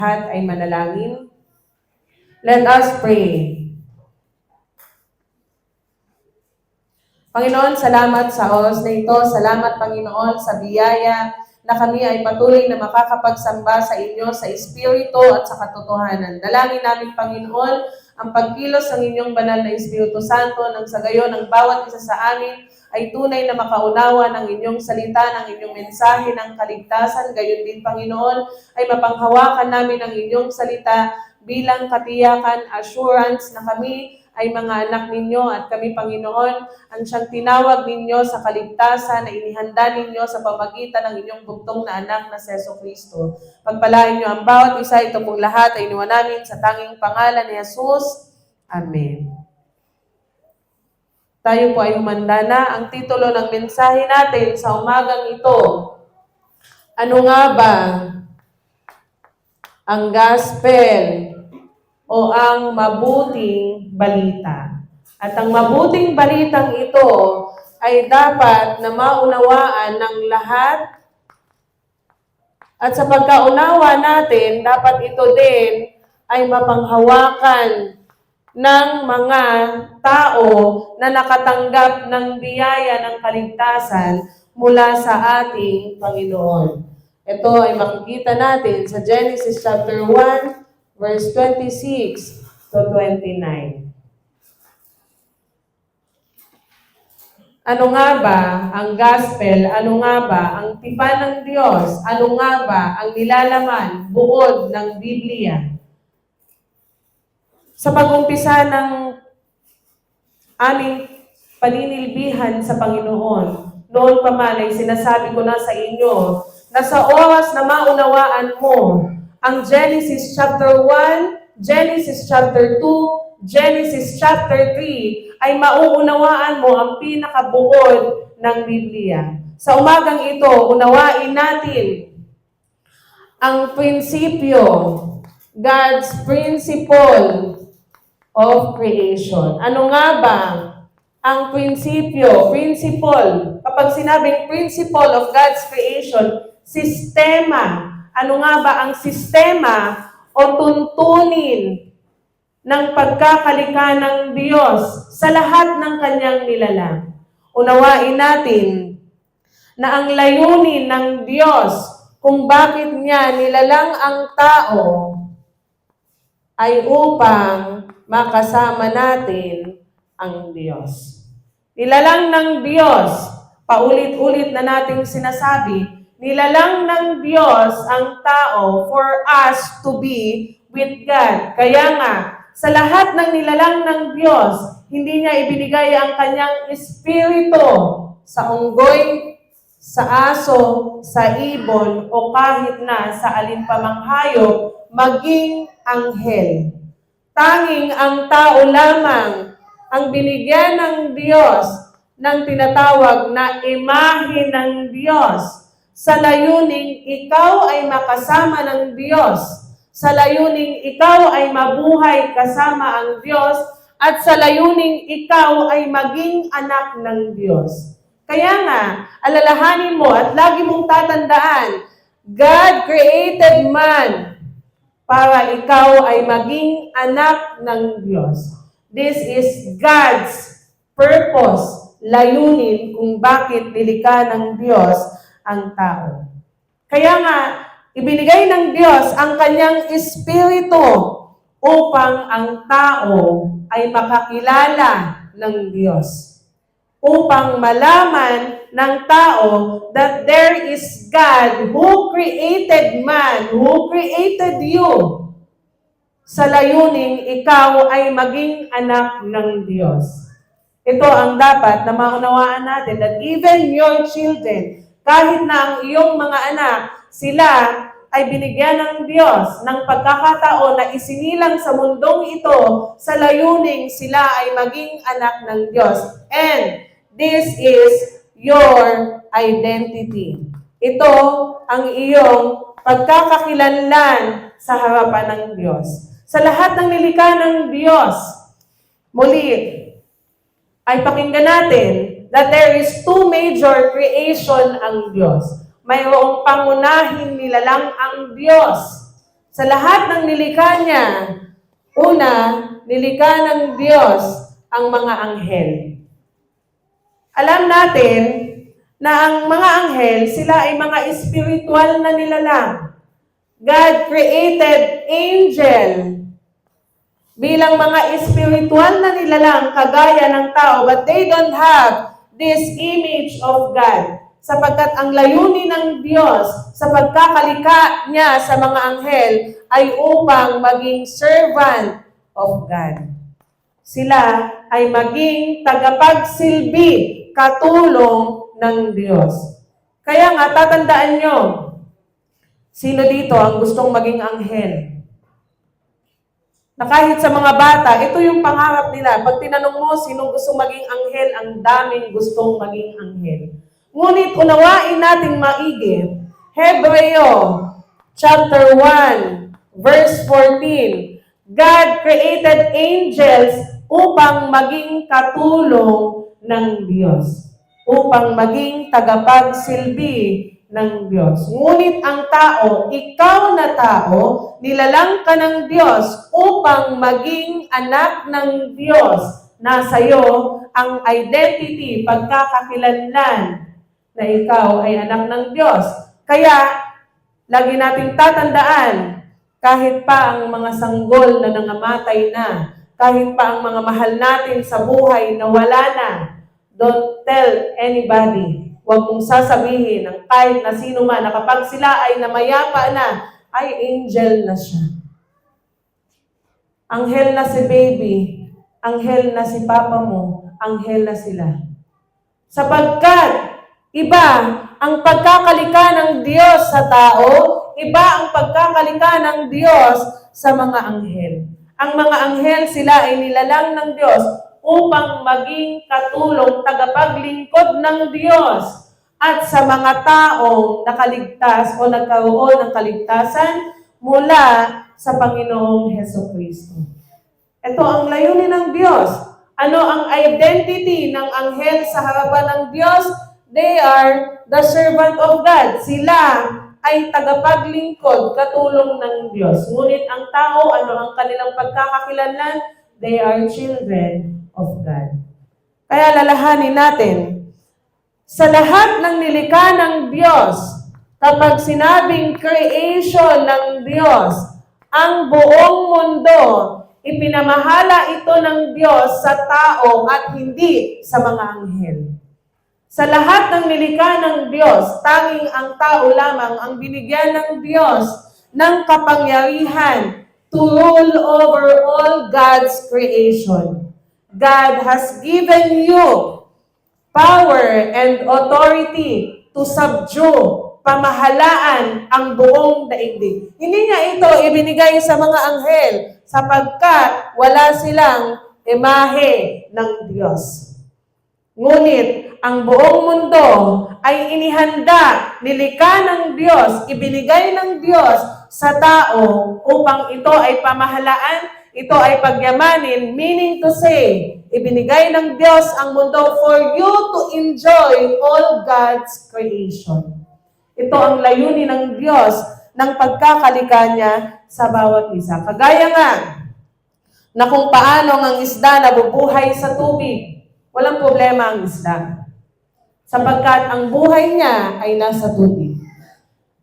Lahat ay manalangin. Let us pray. Panginoon, salamat sa oras na ito. Salamat, Panginoon, sa biyaya na kami ay patuloy na makakapagsamba sa inyo sa Espiritu at sa katotohanan. Dalangin namin, Panginoon, ang pagkilos ng inyong banal na Espiritu Santo nang sa gayon ang bawat isa sa amin ay tunay na makaunawa ng inyong salita, ng inyong mensahe ng kaligtasan. Gayon din, Panginoon, ay mapanghawakan namin ang inyong salita bilang katiyakan, assurance na kami ay mga anak ninyo at kami, Panginoon, ang siyang tinawag ninyo sa kaligtasan na inihanda ninyo sa pamagitan ng inyong bugtong na anak na si Jesucristo. Pagpalain niyo ang bawat isa, ito pong lahat ay iniwan namin sa tanging pangalan ni Jesus. Amen. Tayo po ay humanda na. Ang titulo ng mensahe natin sa umagang ito, ano nga ba ang gospel o ang mabuting balita? At ang mabuting balitang ito ay dapat na maunawaan ng lahat. At sa pagkaunawa natin, dapat ito din ay mapanghawakan ng mga tao na nakatanggap ng biyaya ng kaligtasan mula sa ating Panginoon. Ito ay makikita natin sa Genesis chapter 1, verse 26 to 29. Ano nga ba ang gospel? Ano nga ba ang tipan ng Diyos? Ano nga ba ang nilalaman buod ng Biblia? Sa pag-umpisa ng aming paninilbihan sa Panginoon, noon pa man ay sinasabi ko na sa inyo na sa oras na maunawaan mo ang Genesis chapter 1, Genesis chapter 2, Genesis chapter 3, ay mauunawaan mo ang pinakabuod ng Biblia. Sa umagang ito, unawain natin ang prinsipyo, God's principle of creation. Ano nga ba ang prinsipyo, principle? Kapag sinabing principle of God's creation, sistema. Ano nga ba ang sistema o tuntunin ng pagkakalikha ng Diyos sa lahat ng kanyang nilalang? Unawain natin na ang layunin ng Diyos kung bakit niya nilalang ang tao ay upang makasama natin ang Diyos. Nilalang ng Diyos, paulit-ulit na nating sinasabi, nilalang ng Diyos ang tao for us to be with God. Kaya nga, sa lahat ng nilalang ng Diyos, hindi niya ibinigay ang kanyang espiritu sa unggoy, sa aso, sa ibon, o kahit na sa alinpamang hayop, maging anghel. Tanging ang tao lamang ang binigyan ng Diyos ng tinatawag na imahe ng Diyos sa layuning ikaw ay makasama ng Diyos, sa layuning ikaw ay mabuhay kasama ang Diyos, at sa layuning ikaw ay maging anak ng Diyos. Kaya nga, alalahanin mo at lagi mong tatandaan, God created man para ikaw ay maging anak ng Diyos. This is God's purpose, layunin kung bakit nilikha ng Diyos ang tao. Kaya nga, ibinigay ng Diyos ang kanyang espiritu upang ang tao ay makakilala ng Diyos. Upang malaman ng tao that there is God who created man, who created you, sa layuning ikaw ay maging anak ng Diyos. Ito ang dapat na maunawaan natin, that even your children, kahit na ang iyong mga anak, sila ay binigyan ng Diyos ng pagkakataon na isinilang sa mundong ito sa layuning sila ay maging anak ng Diyos. And this is your identity. Ito ang iyong pagkakakilanlan sa harapan ng Diyos. Sa lahat ng nilikha ng Diyos, muli, ay pakinggan natin that there is two major creation ang Diyos. Mayroong pangunahing nilalang ang Diyos Sa lahat ng nilikha niya, una, nilikha ng Diyos ang mga anghel. Alam natin na ang mga anghel, sila ay mga espiritual na nilalang. God created angel bilang mga espiritual na nilalang kagaya ng tao, but they don't have this image of God. Sapagkat ang layunin ng Diyos sa pagkakalikha niya sa mga anghel ay upang maging servant of God. Sila ay maging tagapagsilbi, katulong ng Diyos. Kaya nga, tatandaan nyo, sino dito ang gustong maging anghel? Na kahit sa mga bata, ito yung pangarap nila. Pag tinanong mo, sino gustong maging anghel, ang daming gustong maging anghel. Ngunit unawain nating maigi, Hebreo chapter 1, verse 14, God created angels upang maging katulong ng Diyos, upang maging tagapagsilbi ng Diyos. Ngunit ang tao, ikaw na tao, nilalang ka ng Diyos upang maging anak ng Diyos. Nasa iyo ang identity, pagkakakilanlan na ikaw ay anak ng Diyos. Kaya, lagi nating tatandaan, kahit pa ang mga sanggol na nangamatay na, kahit pa ang mga mahal natin sa buhay na wala na, don't tell anybody. Huwag mong sasabihin ng kahit na sino man na kapag sila ay namayapa na, ay angel na siya. Anghel na si baby, anghel na si papa mo, anghel na sila. Sapagkat iba ang pagkakalikha ng Diyos sa tao, iba ang pagkakalikha ng Diyos sa mga anghel. Ang mga anghel, sila ay nilalang ng Diyos upang maging katulong, tagapaglingkod ng Diyos at sa mga taong nakaligtas o nagkaroon ng kaligtasan mula sa Panginoong Hesukristo. Ito ang layunin ng Diyos. Ano ang identity ng anghel sa harapan ng Diyos? They are the servant of God. Sila ay tagapaglingkod, katulong ng Diyos. Ngunit ang tao, ano ang kanilang pagkakakilanlan? They are children of God. Kaya lalahanin natin, sa lahat ng nilikha ng Diyos, kapag sinabing creation ng Diyos, ang buong mundo, ipinamahala ito ng Diyos sa tao at hindi sa mga anghel. Sa lahat ng nilikha ng Diyos, tanging ang tao lamang ang binigyan ng Diyos ng kapangyarihan to rule over all God's creation. God has given you power and authority to subdue, pamahalaan ang buong daigdig. Hindi niya ito ibinigay sa mga anghel sapagkat wala silang imahe ng Diyos. Ngunit, ang buong mundo ay inihanda, nilikha ng Diyos, ibinigay ng Diyos sa tao upang ito ay pamahalaan, ito ay pagyamanin, meaning to say, ibinigay ng Diyos ang mundo for you to enjoy all God's creation. Ito ang layunin ng Diyos ng pagkakalikha niya sa bawat isa. Kagaya nga na kung paano ang isda nabubuhay sa tubig, walang problema ang isda. Sapagkat ang buhay niya ay nasa tubig.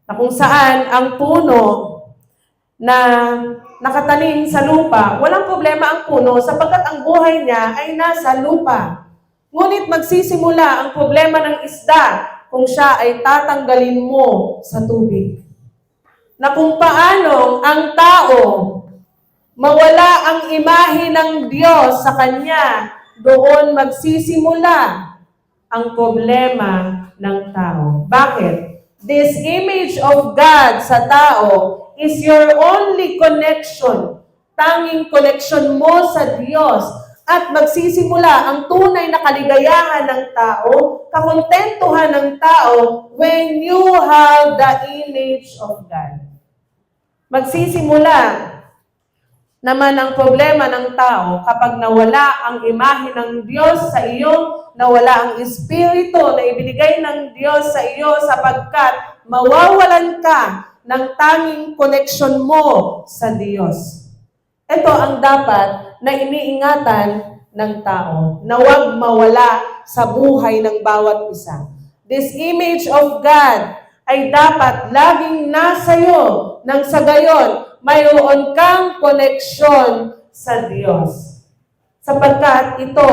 Na kung saan ang puno na nakatanim sa lupa, walang problema ang puno sapagkat ang buhay niya ay nasa lupa. Ngunit magsisimula ang problema ng isda kung siya ay tatanggalin mo sa tubig. Na kung paano ang tao mawala ang imahe ng Diyos sa kanya, doon magsisimula ang problema ng tao. Bakit? This image of God sa tao is your only connection. Tanging connection mo sa Diyos. At magsisimula ang tunay na kaligayahan ng tao, kakontentuhan ng tao when you have the image of God. Magsisimula naman ang problema ng tao kapag nawala ang imahe ng Diyos sa iyo, nawala ang Espiritu na ibinigay ng Diyos sa iyo sapagkat mawawalan ka ng tanging koneksyon mo sa Diyos. Ito ang dapat na iniingatan ng tao, na huwag mawala sa buhay ng bawat isa. This image of God ay dapat laging nasa iyo, nang sa gayon, mayroon kang koneksyon sa Diyos. Sapagkat ito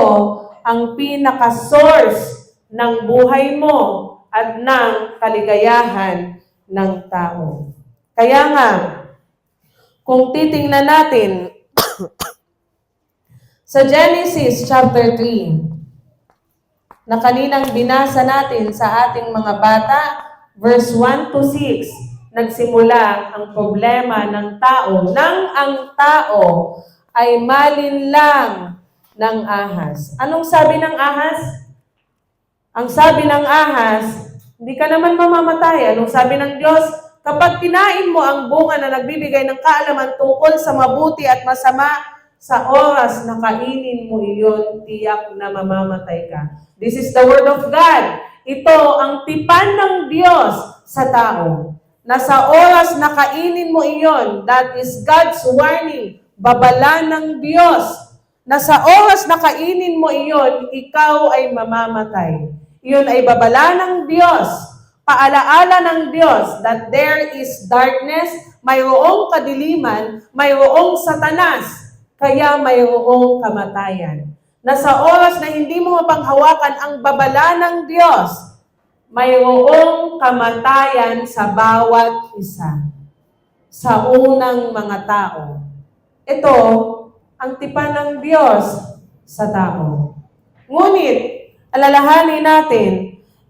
ang pinaka-source ng buhay mo at ng kaligayahan ng tao. Kaya nga, kung titingnan natin sa Genesis chapter 3, na kaninang binasa natin sa ating mga bata, verse 1 to 6, nagsimula ang problema ng tao nang ang tao ay malinlang ng ahas. Anong sabi ng ahas? Ang sabi ng ahas, hindi ka naman mamamatay. Anong sabi ng Diyos? Kapag kinain mo ang bunga na nagbibigay ng kaalaman tungkol sa mabuti at masama, sa oras na kainin mo iyon, tiyak na mamamatay ka. This is the word of God. Ito ang tipan ng Diyos sa tao. Na sa oras na kainin mo iyon, that is God's warning, babala ng Diyos. Na sa oras na kainin mo iyon, ikaw ay mamamatay. Iyon ay babala ng Diyos. Paalaala ng Diyos that there is darkness, mayroong kadiliman, mayroong satanas, kaya mayroong kamatayan. Na sa oras na hindi mo mapanghawakan ang babala ng Diyos, mayroong kamatayan sa bawat isa. Sa unang mga tao. Ito ang tipan ng Diyos sa tao. Ngunit, alalahanin natin,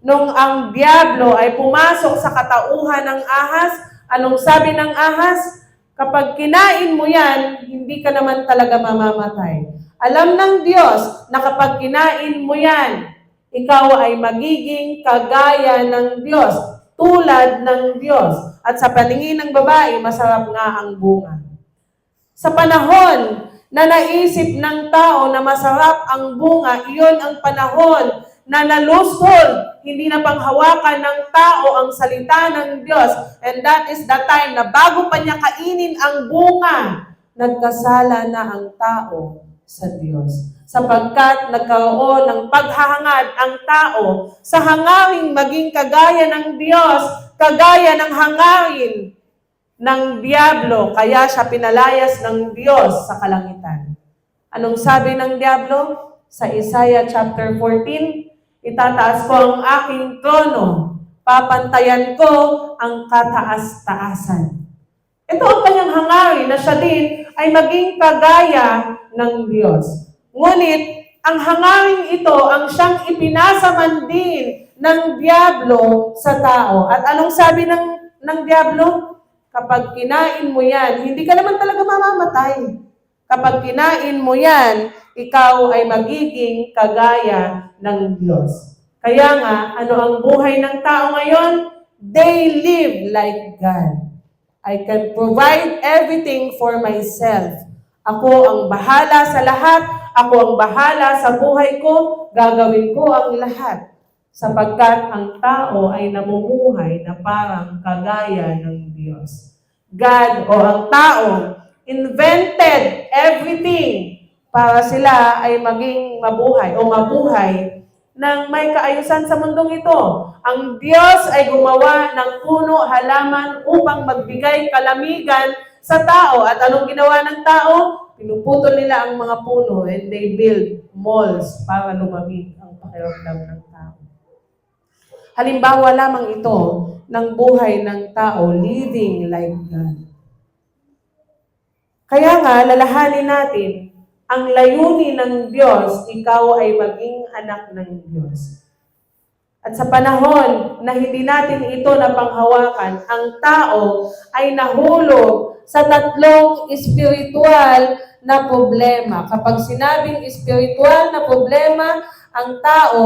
nung ang Diablo ay pumasok sa katauhan ng ahas, anong sabi ng ahas? Kapag kinain mo yan, hindi ka naman talaga mamamatay. Alam ng Diyos na kapag kinain mo yan, ikaw ay magiging kagaya ng Diyos, tulad ng Diyos. At sa paningin ng babae, masarap nga ang bunga. Sa panahon na naisip ng tao na masarap ang bunga, iyon ang panahon na nalusod, hindi na panghawakan ng tao ang salita ng Diyos. And that is the time na bago pa niya kainin ang bunga, nagkasala na ang tao sa Diyos. Sapagkat nagkaroon ng paghahangad ang tao sa hangaring maging kagaya ng Diyos, kagaya ng hangarin ng Diablo, kaya siya pinalayas ng Diyos sa kalangitan. Anong sabi ng Diablo? Sa Isaiah chapter 14, itataas ko ang aking trono, papantayan ko ang kataas-taasan. Ito ang kanyang hangarin na siya din ay maging kagaya ng Diyos. Ngunit, ang hangaring ito ang siyang ipinasaman din ng Diablo sa tao. At anong sabi ng Diablo? Kapag kinain mo yan, hindi ka naman talaga mamamatay. Kapag kinain mo yan, ikaw ay magiging kagaya ng Diyos. Kaya nga, ano ang buhay ng tao ngayon? They live like God. I can provide everything for myself. Ako ang bahala sa lahat. Ako ang bahala sa buhay ko. Gagawin ko ang lahat. Sapagkat ang tao ay namumuhay na parang kagaya ng Diyos. God o ang tao invented everything para sila ay maging mabuhay o mabuhay ng may kaayusan sa mundong ito. Ang Diyos ay gumawa ng puno, halaman upang magbigay kalamigan sa tao. At anong ginawa ng tao? Pinuputol nila ang mga puno and they build malls para lumamig ang pakiramdam ng tao. Halimbawa lamang ito ng buhay ng tao living like God. Kaya nga, lalahanin natin, ang layunin ng Diyos, ikaw ay maging anak ng Diyos. At sa panahon na hindi natin ito napanghawakan, ang tao ay nahulog sa tatlong espiritual na problema. Kapag sinabing espiritual na problema, ang tao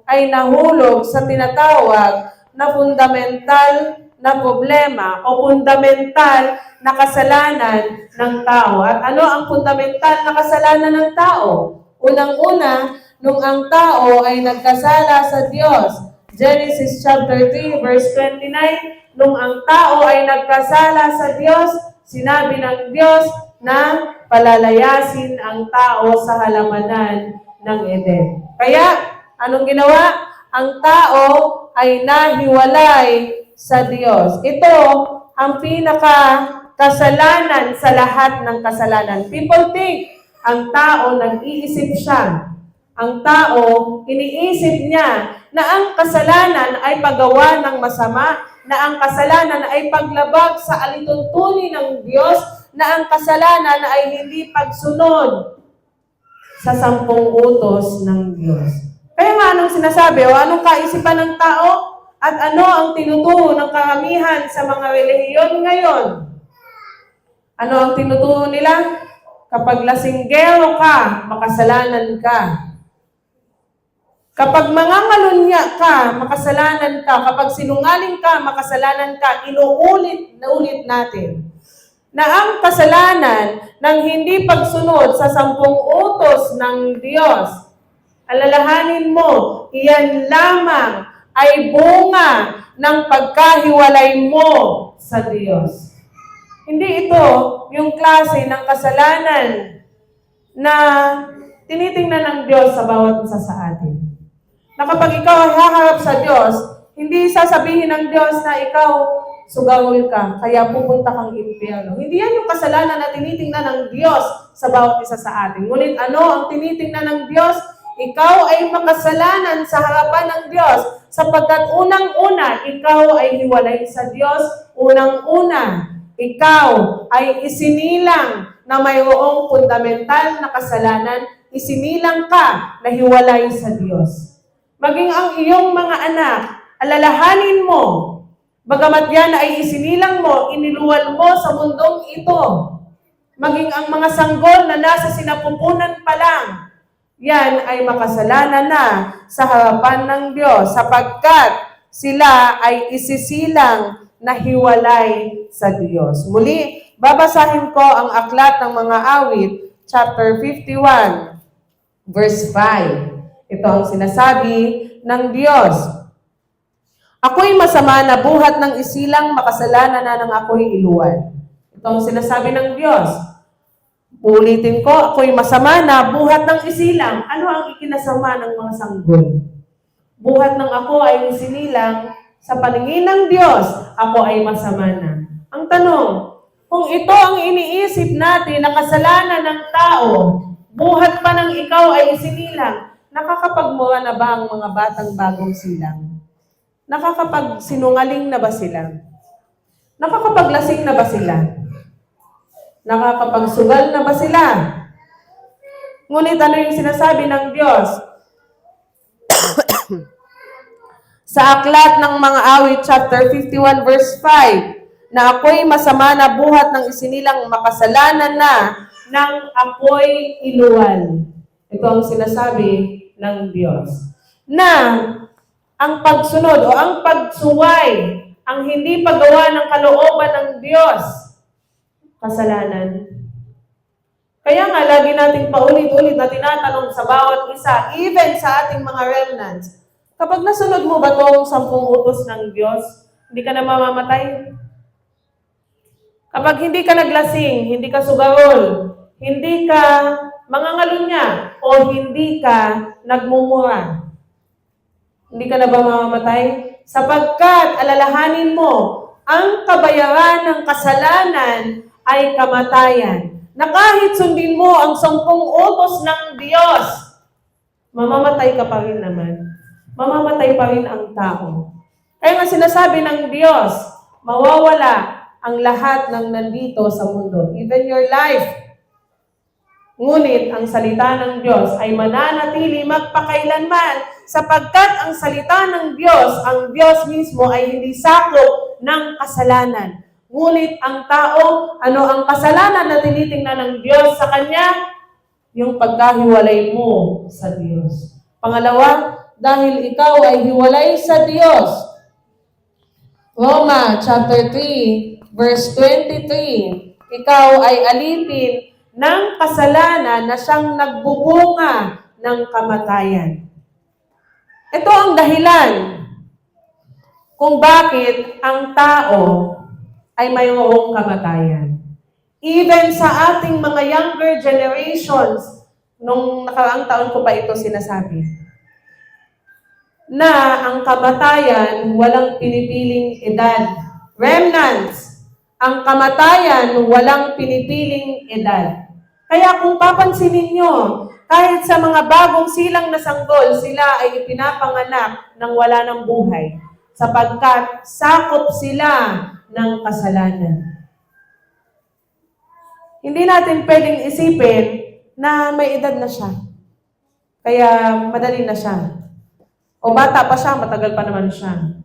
ay nahulog sa tinatawag na fundamental na problema o fundamental na kasalanan ng tao. At ano ang fundamental na kasalanan ng tao? Unang-una, nung ang tao ay nagkasala sa Diyos. Genesis chapter 3 verse 29, nung ang tao ay nagkasala sa Diyos, sinabi ng Diyos na palalayasin ang tao sa halamanan ng Eden. Kaya, anong ginawa? Ang tao ay nahiwalay sa Diyos. Ito ang pinaka-kasalanan sa lahat ng kasalanan. People think, ang tao nag-iisip siya. Ang tao, iniisip niya na ang kasalanan ay paggawa ng masama, na ang kasalanan ay paglabag sa alituntunin ng Diyos, na ang kasalanan ay hindi pagsunod sa 10 utos ng Diyos. Kaya nga, anong sinasabi o anong kaisipan ng tao at ano ang tinuturo ng karamihan sa mga relihiyon ngayon? Ano ang tinuturo nila? Kapag lasinggero ka, makasalanan ka. Kapag mangangalunya ka, makasalanan ka. Kapag sinungaling ka, makasalanan ka. Inuulit na ulit natin na ang kasalanan ng hindi pagsunod sa 10 utos ng Diyos, alalahanin mo, iyan lamang ay bunga ng pagkahiwalay mo sa Diyos. Hindi ito yung klase ng kasalanan na tinitingnan ng Diyos sa bawat isa sa atin. Na kapag ikaw ay haharap sa Diyos, hindi sasabihin ng Diyos na ikaw sugawol ka, kaya pupunta kang impyerno. Hindi yan yung kasalanan na tinitingnan ng Diyos sa bawat isa sa atin. Ngunit ano ang tinitingnan ng Diyos? Ikaw ay makasalanan sa harapan ng Diyos sapagkat unang-una, ikaw ay hiwalay sa Diyos. Unang-una, ikaw ay isinilang na mayroong fundamental na kasalanan, isinilang ka na hiwalay sa Diyos. Maging ang iyong mga anak, alalahanin mo, bagamat yan ay isinilang mo, iniluwal mo sa mundong ito. Maging ang mga sanggol na nasa sinapupunan pa lang, yan ay makasalanan na sa harapan ng Diyos sapagkat sila ay isisilang na hiwalay sa Diyos. Muli, babasahin ko ang aklat ng mga awit, chapter 51, verse 5. Ito ang sinasabi ng Diyos. Ako'y masama na buhat ng isilang makasalanan na ng ako'y iluwan. Ito ang sinasabi ng Diyos. Ulitin ko, ako'y masama na buhat ng isilang. Ano ang ikinasama ng mga sanggol? Buhat ng ako ay isinilang sa paningin ng Diyos, ako ay masama na. Ang tanong, kung ito ang iniisip natin na kasalanan ng tao, buhat pa ng ikaw ay isinilang, nakakapagmura na ba ang mga batang bagong silang? Nakakapagsinungaling na ba sila? Nakakapaglasing na ba sila? Nakakapagsugal na ba sila? Ngunit ano yung sinasabi ng Diyos? Sa aklat ng mga awit, chapter 51, verse 5, na ako'y masama na buhat ng isinilang makasalanan na ng ako'y iluwal. Ito ang sinasabi ng Diyos. Na ang pagsunod o ang pagsuway, ang hindi paggawa ng kalooban ng Diyos, kasalanan. Kaya nga, lagi nating paulit-ulit na tinatanong sa bawat isa, even sa ating mga remnants, kapag nasunod mo ba itong 10 utos ng Diyos, hindi ka na mamamatay? Kapag hindi ka naglasing, hindi ka sugarol, hindi ka mangangalunya, o hindi ka nagmumura, hindi ka na ba mamamatay? Sapagkat alalahanin mo, ang kabayaran ng kasalanan ay kamatayan. Na kahit sundin mo ang 10 utos ng Diyos, mamamatay ka pa rin naman. Mamamatay pa rin ang tao. Kaya nga sinasabi ng Diyos, mawawala ang lahat ng nandito sa mundo, even your life. Ngunit ang salita ng Diyos ay mananatili magpakailanman sapagkat ang salita ng Diyos, ang Diyos mismo ay hindi sakop ng kasalanan. Ngunit ang tao, ano ang kasalanan na tinitingnan ng Diyos sa Kanya? Yung pagkahiwalay mo sa Diyos. Pangalawa, dahil ikaw ay hiwalay sa Diyos. Roma chapter 3, verse 23, ikaw ay alipin ng kasalanan na siyang nagbubunga ng kamatayan. Ito ang dahilan kung bakit ang tao ay mayroong kamatayan. Even sa ating mga younger generations, nung nakaraang taon ko pa ito sinasabi, na ang kamatayan walang pinipiling edad. Remnants, ang kamatayan walang pinipiling edad. Kaya kung papansinin nyo, kahit sa mga bagong silang na sanggol, sila ay ipinapanganak ng wala ng buhay sapagkat sakop sila ng kasalanan. Hindi natin pwedeng isipin na may edad na siya. Kaya madali na siya. O bata pa siya, matagal pa naman siya.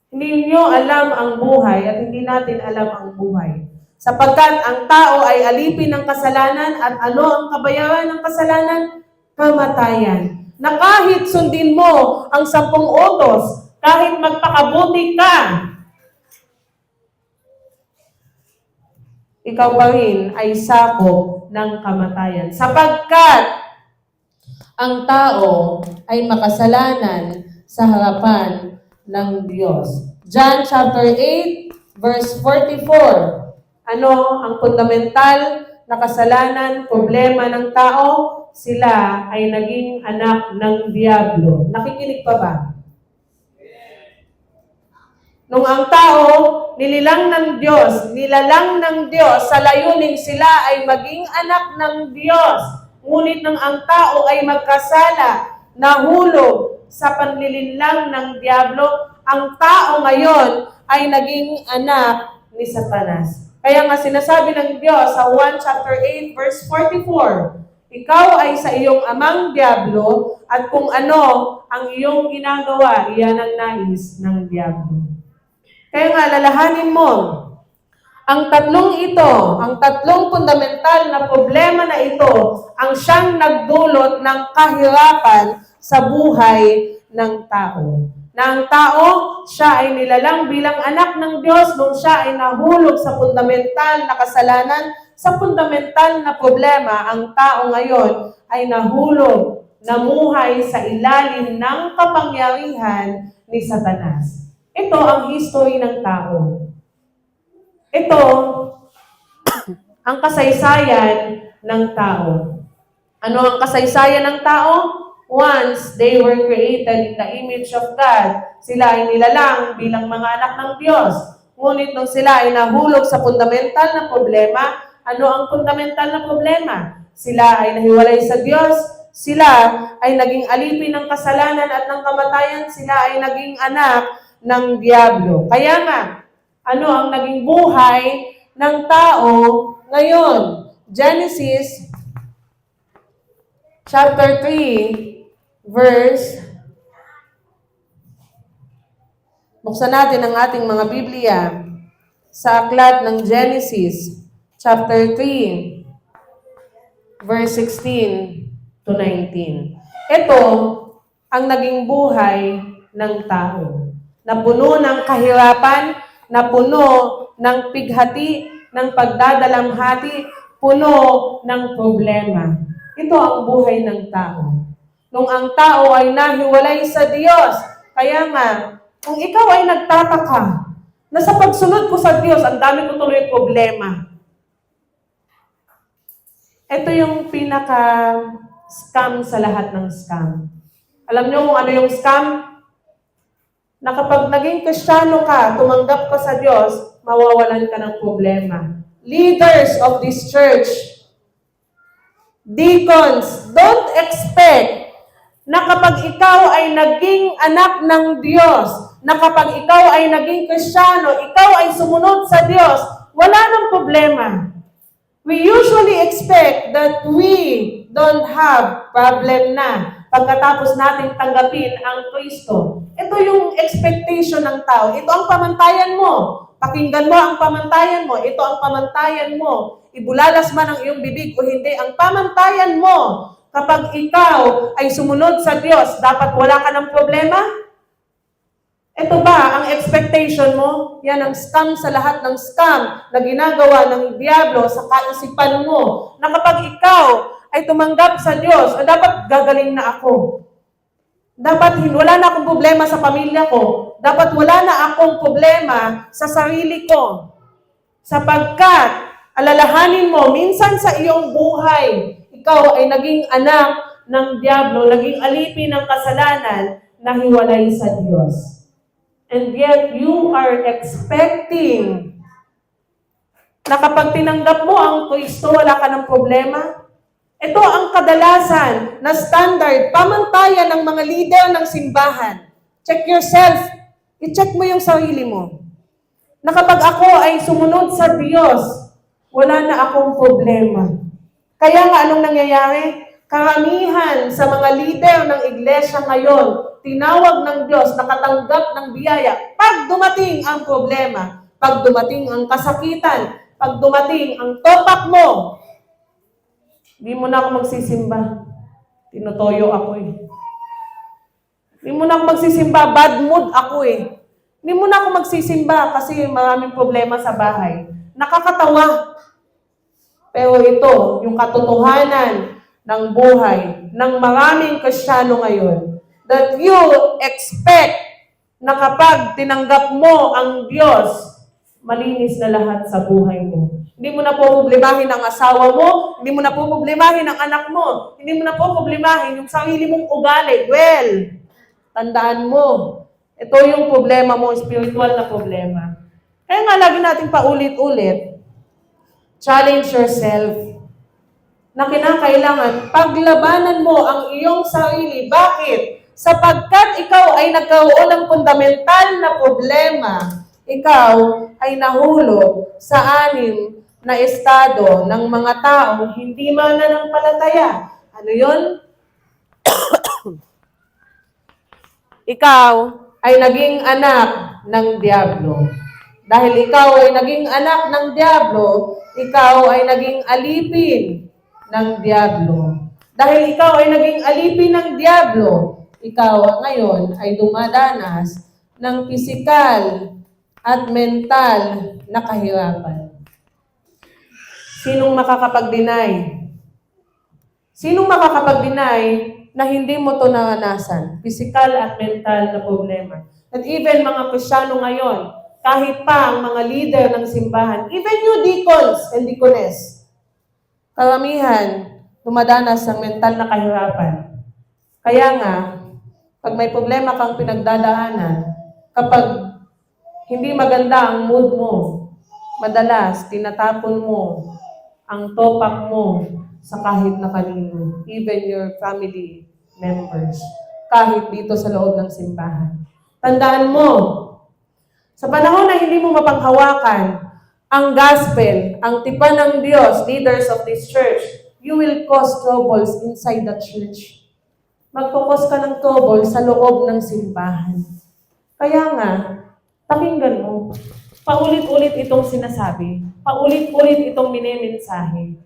Hindi niyo alam ang buhay at hindi natin alam ang buhay. Sapagkat ang tao ay alipin ng kasalanan at ano ang kabayaran ng kasalanan? Kamatayan. Na kahit sundin mo ang 10 utos, kahit magpakabuti ka, ikaw pa rin ay sakop ng kamatayan. Sapagkat ang tao ay makasalanan sa harapan ng Diyos. John chapter 8, verse 44. Ano ang fundamental na kasalanan, problema ng tao? Sila ay naging anak ng Diablo. Nakikinig pa ba? Nung ang tao, nilalang ng Diyos sa layuning sila ay maging anak ng Diyos. Ngunit nang ang tao ay magkasala, nahulog sa panlilinlang ng Diablo, ang tao ngayon ay naging anak ni Satanas. Kaya nga sinasabi ng Diyos sa 1 chapter 8 verse 44, ikaw ay sa iyong amang Diablo at kung ano ang iyong ginagawa, iyan ang nais ng Diablo. Kaya nga lalahanin mo, ang tatlong fundamental na problema na ito, ang siyang nagdulot ng kahirapan sa buhay ng tao. Na ang tao, siya ay nilalang bilang anak ng Diyos nung siya ay nahulog sa fundamental na kasalanan, sa fundamental na problema, ang tao ngayon ay nahulog, namuhay sa ilalim ng kapangyarihan ni Satanas. Ito ang history ng tao. Ito ang kasaysayan ng tao. Ano ang kasaysayan ng tao? Once they were created in the image of God, sila ay nilalang bilang mga anak ng Diyos. Ngunit nung sila ay nahulog sa fundamental na problema, ano ang fundamental na problema? Sila ay nahiwalay sa Diyos, sila ay naging alipin ng kasalanan at ng kamatayan, sila ay naging anak ng Diablo. Kaya nga, ano ang naging buhay ng tao ngayon? Genesis chapter 3, verse, buksan natin ang ating mga Biblia sa aklat ng Genesis chapter 3, verse 16 to 19. Ito ang naging buhay ng tao na puno ng kahirapan, na puno ng pighati, ng pagdadalamhati, puno ng problema. Ito ang buhay ng tao. Nung ang tao ay nahiwalay sa Diyos, kaya nga, kung ikaw ay nagtataka, na sa pagsunod ko sa Diyos, ang dami ko tuloy problema. Ito yung pinaka-scam sa lahat ng scam. Alam niyo kung ano yung scam? Na kapag naging Kristiyano ka, tumanggap ka sa Diyos, mawawalan ka ng problema. Leaders of this church, deacons, don't expect na kapag ikaw ay naging anak ng Diyos, na kapag ikaw ay naging Kristiyano, ikaw ay sumunod sa Diyos, wala nang problema. We usually expect that we don't have problem na pagkatapos nating tanggapin ang Kristo. Ito yung expectation ng tao. Ito ang pamantayan mo. Pakinggan mo ang pamantayan mo. Ito ang pamantayan mo. Ibulalas man ang iyong bibig o hindi, ang pamantayan mo, kapag ikaw ay sumunod sa Diyos, dapat wala ka ng problema? Ito ba ang expectation mo? Yan ang scam sa lahat ng scam na ginagawa ng Diablo sa kaisipan mo. Na kapag ikaw ay tumanggap sa Diyos, dapat gagaling na ako. Dapat wala na akong problema sa pamilya ko. dapat wala na akong problema sa sarili ko. Sapagkat, alalahanin mo, minsan sa iyong buhay, ikaw ay naging anak ng Diablo, naging alipin ng kasalanan, na hiwalay sa Diyos. And yet, you are expecting na kapag tinanggap mo ang Kristo, wala ka ng problema. Ito ang kadalasan na standard, pamantayan ng mga leader ng simbahan. Check yourself. I-check mo yung sarili mo. Na kapag ako ay sumunod sa Diyos, wala na akong problema. Kaya nga anong nangyayari? Karamihan sa mga leader ng iglesia ngayon, tinawag ng Diyos, nakatanggap ng biyaya. Pag dumating ang problema, pag dumating ang kasakitan, pag dumating ang topak mo, hindi mo na ako magsisimba. Tinutoyo ako eh. Hindi mo na ako magsisimba, bad mood ako eh. Hindi mo na ako magsisimba kasi maraming problema sa bahay. Nakakatawa. Pero ito, yung katotohanan ng buhay ng maraming Kristiyano ngayon, that you expect na kapag tinanggap mo ang Diyos, malinis na lahat sa buhay mo. Hindi mo na po problemahin ang asawa mo, hindi mo na po problemahin ang anak mo, hindi mo na po problemahin yung sarili mong ugali. Well, tandaan mo, ito yung problema mo, spiritual na problema. Kaya nga lagi natin paulit-ulit, challenge yourself na kinakailangan paglabanan mo ang iyong sarili. Bakit? Sapagkat ikaw ay nagkaroon ng fundamental na problema. Ikaw ay nahulog sa anim na estado ng mga taong hindi mananampalataya. Ano yun? Ikaw ay naging anak ng Diablo. Dahil ikaw ay naging anak ng Diablo, ikaw ay naging alipin ng Diablo. Dahil ikaw ay naging alipin ng Diablo, ikaw ngayon ay dumadanas ng pisikal at mental na kahirapan. Sinong makakapag-deny? Sinong makakapag-deny na hindi mo ito naranasan? Pisikal at mental na problema. At even mga Kristiyano ngayon, kahit pa ang mga leader ng simbahan, even you deacons and deaconess, karamihan, dumadanas ng mental na kahirapan. Kaya nga, pag may problema kang pinagdadaanan, kapag hindi maganda ang mood mo, madalas tinatapon mo ang topak mo sa kahit na kanino, even your family members, kahit dito sa loob ng simbahan. Tandaan mo, sa panahon na hindi mo mapanghawakan ang gospel, ang tipan ng Diyos, leaders of this church, you will cause troubles inside the church. Magkukos ka ng trouble sa loob ng simbahan. Kaya nga, pakinggan mo, paulit-ulit itong sinasabi, paulit-ulit itong minimensahe,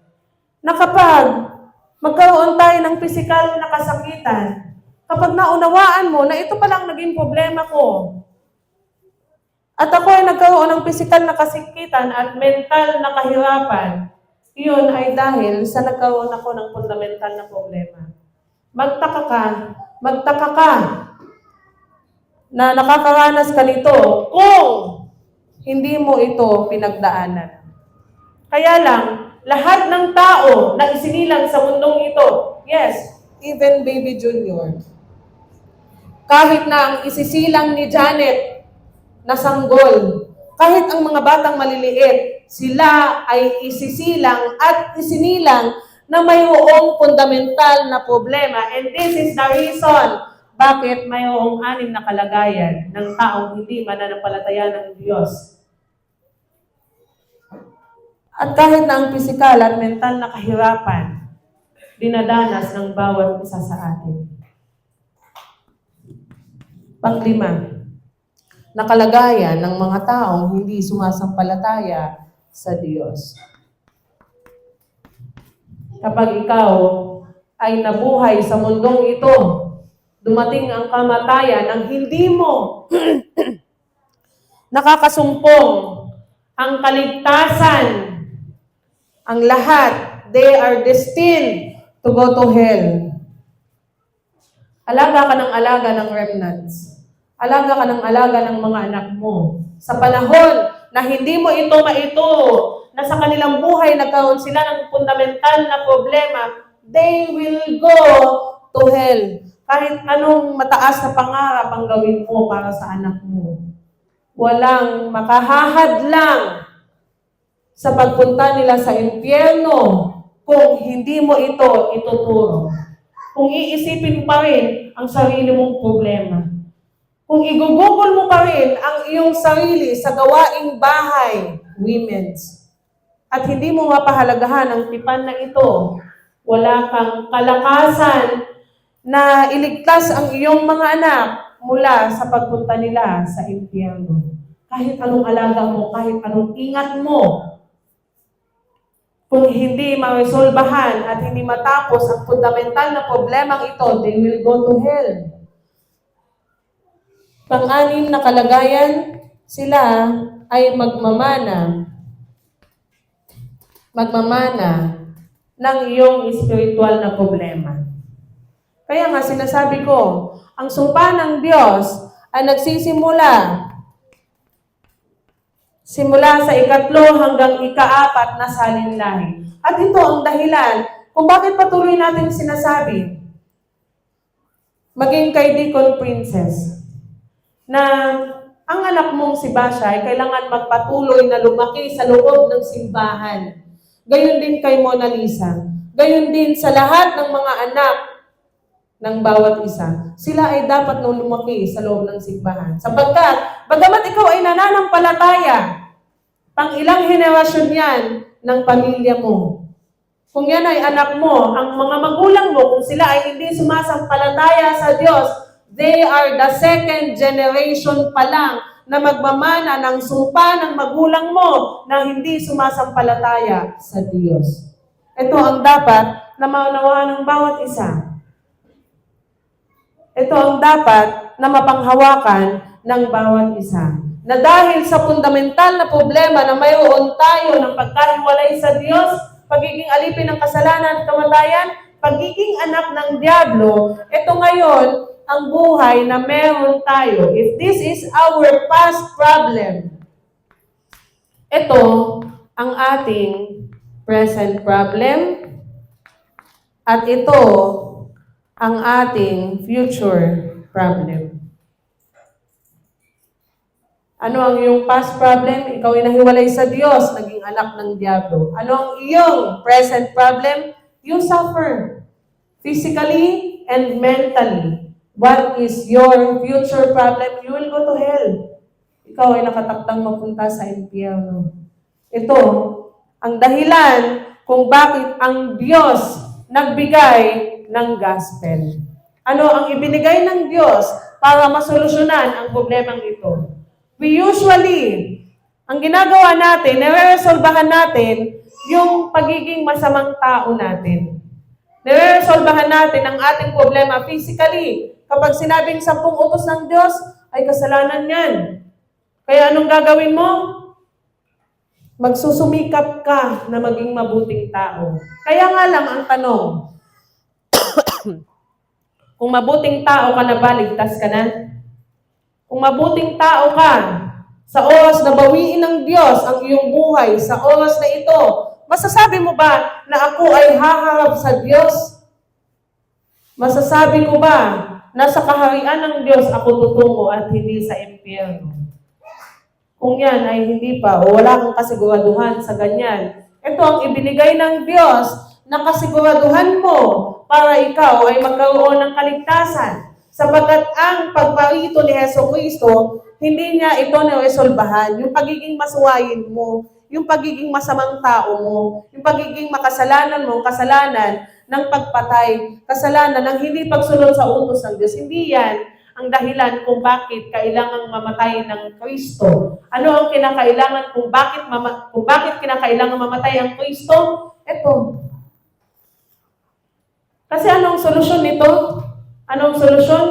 na kapag magkaroon tayo ng pisikal na kasakitan, kapag naunawaan mo na ito palang naging problema ko, at ako ay nagkaroon ng pisikal na kasakitan at mental na kahirapan, iyon ay dahil sa nagkaroon ako ng fundamental na problema. Magtaka ka na nakakaranas ka nito kung hindi mo ito pinagdaanan. Kaya lang, lahat ng tao na isinilang sa mundong ito, yes, even baby Junior, kahit na ang isisilang ni Janet na sanggol, kahit ang mga batang maliliit, sila ay isisilang at isinilang na mayroong fundamental na problema. And this is the reason bakit mayroong 6 na kalagayan ng taong hindi mananampalataya ng Diyos. At kahit na ang pisikal at mental na kahirapan, dinadanas ng bawat isa sa atin. Panglima, na kalagayan ng mga taong hindi sumasampalataya sa Diyos. Kapag ikaw ay nabuhay sa mundong ito, dumating ang kamatayan ang hindi mo nakakasumpong ang kaligtasan, ang lahat, they are destined to go to hell. Alaga ka ng alaga ng remnants. Alaga ka ng alaga ng mga anak mo. Sa panahon na hindi mo ito na sa kanilang buhay nagkaroon sila ng fundamental na problema, they will go to hell. Kahit anong mataas na pangarap ang gawin mo para sa anak mo, walang makahahadlang sa pagpunta nila sa impyerno kung hindi mo ito ituturo. Kung iisipin mo pa rin ang sarili mong problema. Kung igugugol mo pa rin ang iyong sarili sa gawaing bahay, women's, at hindi mo mapahalagahan ang tipan na ito, wala kang kalakasan na iligtas ang iyong mga anak mula sa pagpunta nila sa impyerno. Kahit anong alaga mo, kahit anong ingat mo, kung hindi maresolbahan at hindi matapos ang fundamental na problemang ito, they will go to hell. Pang-anim na kalagayan, sila ay magmamana ng iyong spiritual na problema. Kaya nga sinasabi ko, ang sumpa ng Diyos ay nagsisimula sa 3 hanggang 4 na salinlahi. At ito ang dahilan kung bakit patuloy natin sinasabi, maging kay Deacon Princess, na ang anak mong si Basha ay kailangan magpatuloy na lumaki sa loob ng simbahan. Gayon din kay Mona Lisa. Gayon din sa lahat ng mga anak ng bawat isa. Sila ay dapat nang lumaki sa loob ng simbahan. Sapagkat, bagamat ikaw ay nananampalataya, pang ilang henerasyon yan ng pamilya mo. Kung yan ay anak mo, ang mga magulang mo, kung sila ay hindi sumasampalataya sa Diyos, they are the 2nd generation pa lang na magmamana ng sumpa ng magulang mo na hindi sumasampalataya sa Diyos. Ito ang dapat na maunawaan ng bawat isa. Ito ang dapat na mapanghawakan ng bawat isa. Na dahil sa fundamental na problema na mayroon tayo ng pagkahiwalay sa Diyos, pagiging alipin ng kasalanan at kamatayan, pagiging anak ng Diablo, ito ngayon ang buhay na meron tayo. If this is our past problem, ito ang ating present problem at ito ang ating future problem. Ano ang iyong past problem? Ikaw ay nahiwalay sa Diyos, naging anak ng Diablo. Ano ang iyong present problem? You suffer physically and mentally. What is your future problem? You will go to hell. Ikaw ay nakataktang mapunta sa impyerno. Ito ang dahilan kung bakit ang Diyos nagbigay ng gospel. Ano ang ibinigay ng Diyos para masolusyonan ang problemang ito? We usually, ang ginagawa natin, nare-resolbahan natin yung pagiging masamang tao natin. Nare-resolbahan natin ang ating problema physically. Kapag sinabing 10 utos ng Diyos, ay kasalanan yan. Kaya anong gagawin mo? Magsusumikap ka na maging mabuting tao. Kaya nga lang ang tanong, kung mabuting tao ka na ba, ligtas ka na? Kung mabuting tao ka, sa oras na bawiin ng Diyos ang iyong buhay, sa oras na ito, masasabi mo ba na ako ay haharap sa Diyos? Masasabi ko ba na sa kaharian ng Diyos ako tutungo at hindi sa impyerno? Kung yan ay hindi pa o wala kang kasiguraduhan sa ganyan, ito ang ibinigay ng Diyos na kasiguraduhan mo para ikaw ay magkaroon ng kaligtasan. Sapagkat ang pagparito ni Jesucristo, hindi niya ito na-resolbahan. Yung pagiging masuwayin mo, yung pagiging masamang tao mo, yung pagiging makasalanan mo, kasalanan ng pagpatay, kasalanan ng hindi pagsunod sa utos ng Diyos. Hindi yan ang dahilan kung bakit kailangang mamatay ng Kristo. Ano ang kinakailangan kung bakit kinakailangan mamatay ang Kristo? Ito. Kasi anong solusyon nito? Anong solusyon?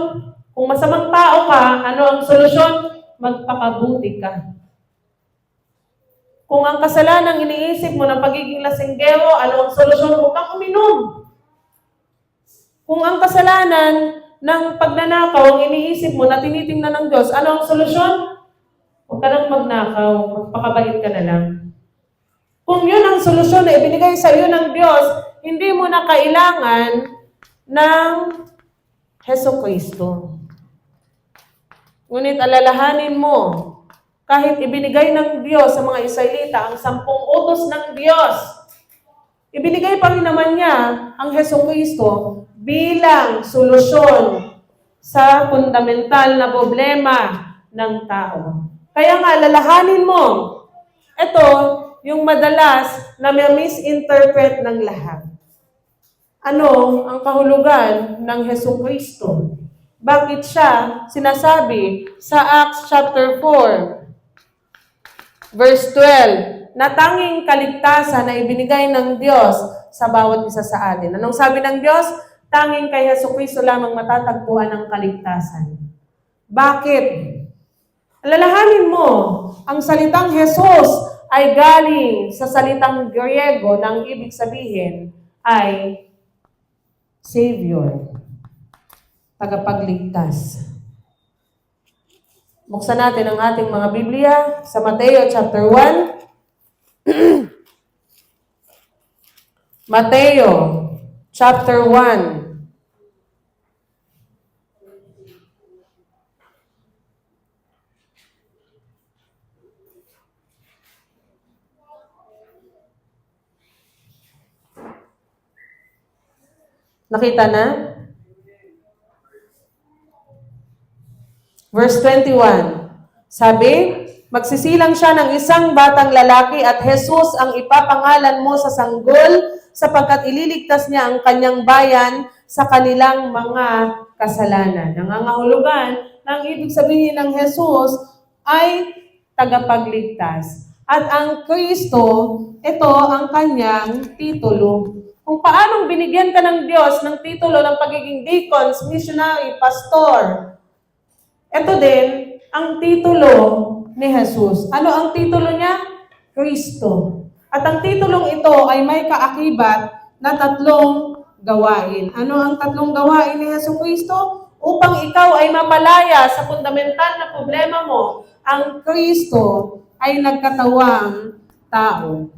Kung masamang tao ka, ano ang solusyon? Magpakabuti ka. Kung ang kasalanang iniisip mo ng pagiging lasinggero, ano ang solusyon? Huwag kang uminom. Kung ang kasalanan ng pagnanakaw ang iniisip mo na tinitingnan ng Diyos, ano ang solusyon? Huwag ka nang magnakaw, magpakabait ka na lang. Kung yun ang solusyon na ibinigay sa iyo ng Diyos, hindi mo na kailangan ng Jesucristo. Ngunit alalahanin mo, kahit ibinigay ng Diyos sa mga Israelita ang 10 utos ng Diyos, ibinigay pa rin naman niya ang Jesucristo bilang solusyon sa fundamental na problema ng tao. Kaya nga, alalahanin mo, ito yung madalas na may misinterpret ng lahat. Ano ang kahulugan ng Jesucristo? Bakit siya sinasabi sa Acts chapter 4, verse 12, na tanging kaligtasan na ibinigay ng Diyos sa bawat isa sa atin? Anong sabi ng Diyos? Tanging kay Jesucristo lamang matatagpuan ang kaligtasan. Bakit? Alalahanin mo, ang salitang Jesus ay galing sa salitang Griego na ang ibig sabihin ay Savior, tagapagligtas. Buksan natin ang ating mga Biblia sa Mateo chapter 1. Mateo chapter 1. Nakita na? Verse 21. Sabi, magsisilang siya ng isang batang lalaki at Jesus ang ipapangalan mo sa sanggol sapagkat ililigtas niya ang kanyang bayan sa kanilang mga kasalanan. Nangangahulugan ng ibig sabihin ng Jesus ay tagapagligtas. At ang Kristo, ito ang kanyang titulo. Kung paanong binigyan ka ng Diyos ng titulo ng pagiging deacons, missionary, pastor, ito din ang titulo ni Jesus. Ano ang titulo niya? Kristo. At ang titulong ito ay may kaakibat na 3 gawain. Ano ang 3 gawain ni Jesucristo? Upang ikaw ay mapalaya sa fundamental na problema mo, ang Kristo ay nagkatawang tao.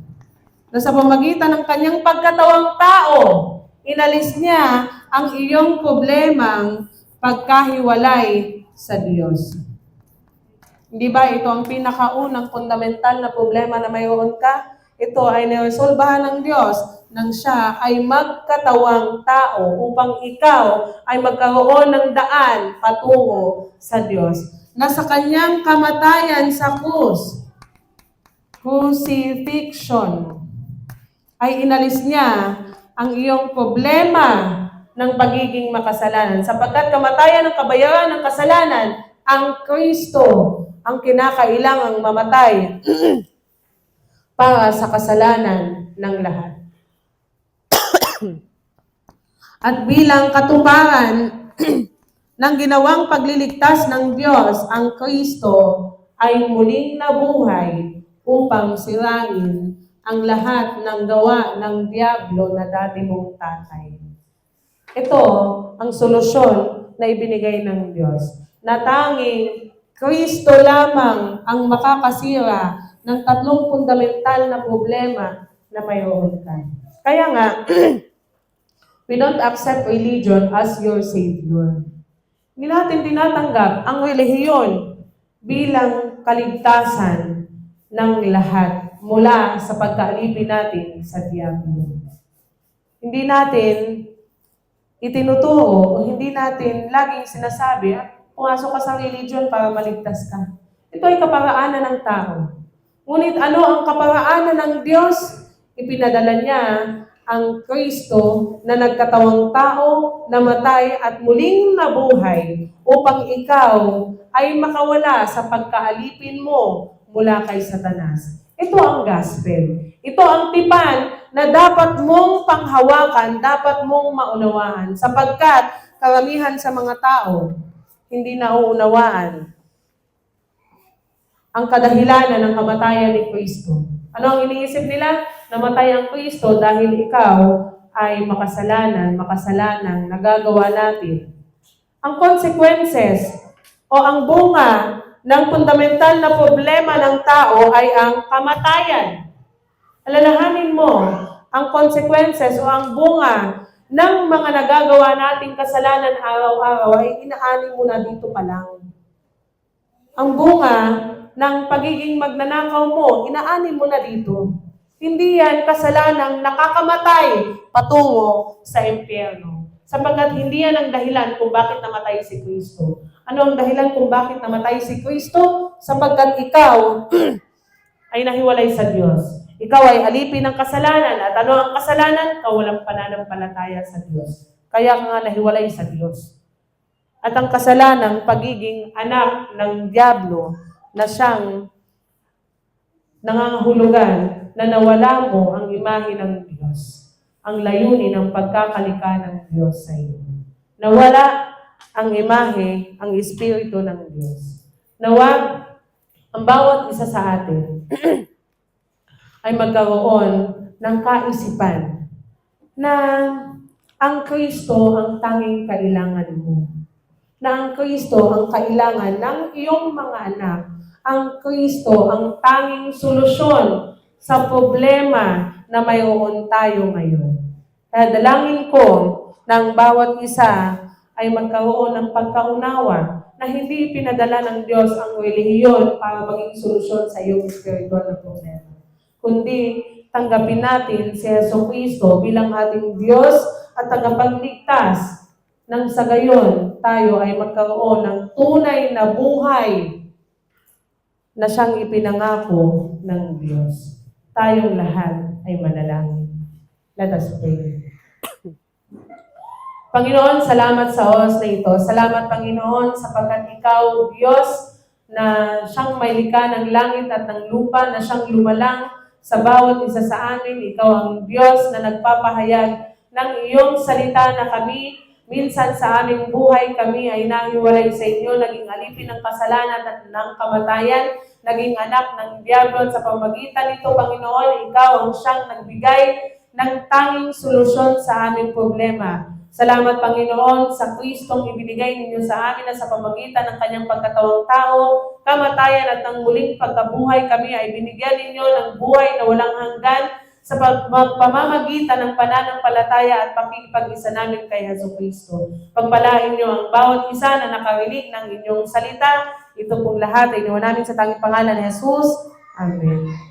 Na sa pamagitan ng kanyang pagkatawang tao, inalis niya ang iyong problemang pagkahiwalay sa Diyos. Hindi ba ito ang pinakaunang fundamental na problema na mayroon ka? Ito ay niresolbahan ng Diyos nang siya ay magkatawang tao upang ikaw ay magkaroon ng daan patungo sa Diyos. Na sa kanyang kamatayan sa krus, crucifixion, ay inalis niya ang iyong problema ng pagiging makasalanan. Sapagkat kamatayan ng kabayaran ng kasalanan, ang Kristo ang kinakailangang mamatay para sa kasalanan ng lahat. At bilang katuparan ng ginawang pagliligtas ng Diyos, ang Kristo ay muling nabuhay upang sirain ang lahat ng gawa ng Diablo na dati mong tatay. Ito ang solusyon na ibinigay ng Diyos. Na tanging Kristo lamang ang makakasira ng 3 fundamental na problema na mayroon ka. Kaya nga, we don't accept religion as your Savior. Hindi natin tinatanggap ang relihiyon bilang kaligtasan ng lahat mula sa pagkaalipin natin sa Diablo. Hindi natin itinuturo o hindi natin laging sinasabi, pumasok ka sa religion para maligtas ka. Ito ay kaparaanan ng tao. Ngunit ano ang kaparaanan ng Diyos? Ipinadala niya ang Kristo na nagkatawang tao, namatay at muling nabuhay upang ikaw ay makawala sa pagkaalipin mo mula kay Satanas. Ito ang gospel. Ito ang tipan na dapat mong panghawakan, dapat mong maunawaan. Sapagkat karamihan sa mga tao, hindi nauunawaan ang kadahilanan ng kamatayan ni Kristo. Ano ang iniisip nila? Namatay ang Kristo dahil ikaw ay makasalanan, nagagawa natin Ang consequences o ang bunga ng fundamental na problema ng tao ay ang kamatayan. Alalahanin mo, ang consequences o ang bunga ng mga nagagawa nating kasalanan araw-araw ay inaani mo na dito pa lang. Ang bunga ng pagiging magnanakaw mo, inaani mo na dito. Hindi yan kasalanang nakakamatay patungo sa impyerno. Sapagkat hindi yan ang dahilan kung bakit namatay si Kristo. Ano ang dahilan kung bakit namatay si Kristo? Sapagkat ikaw ay nahiwalay sa Diyos. Ikaw ay alipin ng kasalanan. At ano ang kasalanan? Kawalang pananampalataya sa Diyos. Kaya nga nahiwalay sa Diyos. At ang kasalanang pagiging anak ng Diablo na siyang nangangahulugan na nawala mo ang imahe ng Diyos. Ang layunin ng pagkakalika ng Diyos sa iyo. Nawala ang imahe, ang espiritu ng Diyos. Nawa, ang bawat isa sa atin ay magkaroon ng kaisipan na ang Kristo ang tanging kailangan mo. Na ang Kristo ang kailangan ng iyong mga anak. Ang Kristo ang tanging solusyon sa problema na mayroon tayo ngayon. Kaya dalangin ko ng bawat isa ay magkaroon ng pagkaunawa na hindi pinadala ng Diyos ang relihiyon para maging solusyon sa iyong spiritual na problema. Kundi tanggapin natin si Jesucristo bilang ating Diyos at tagapagligtas nang sa gayon tayo ay magkaroon ng tunay na buhay na siyang ipinangako ng Diyos. Tayong lahat ay manalangin. Let us pray. Panginoon, salamat sa oras na ito. Salamat, Panginoon, sapagkat Ikaw, Diyos, na siyang may likha ng langit at ng lupa, na siyang lumalang sa bawat isa sa amin. Ikaw ang Diyos na nagpapahayag ng iyong salita na kami, minsan sa aming buhay, kami ay nahiwalay sa inyo, naging alipin ng kasalanan at ng kamatayan, naging anak ng Diablo at sa pamagitan nito, Panginoon, Ikaw ang siyang nagbigay ng tanging solusyon sa aming problema. Salamat, Panginoon, sa Kristong ibinigay ninyo sa amin na sa pamagitan ng kanyang pagkatawang tao, kamatayan at ng muling pagkabuhay, kami ay binigyan ninyo ng buhay na walang hanggan sa pamamagitan ng pananampalataya at pakikipag-isa namin kay Jesucristo. Pagpalain niyo ang bawat isa na nakarinig ng inyong salita. Ito pong lahat ay nawa namin sa tanging pangalan ni Jesus. Amen.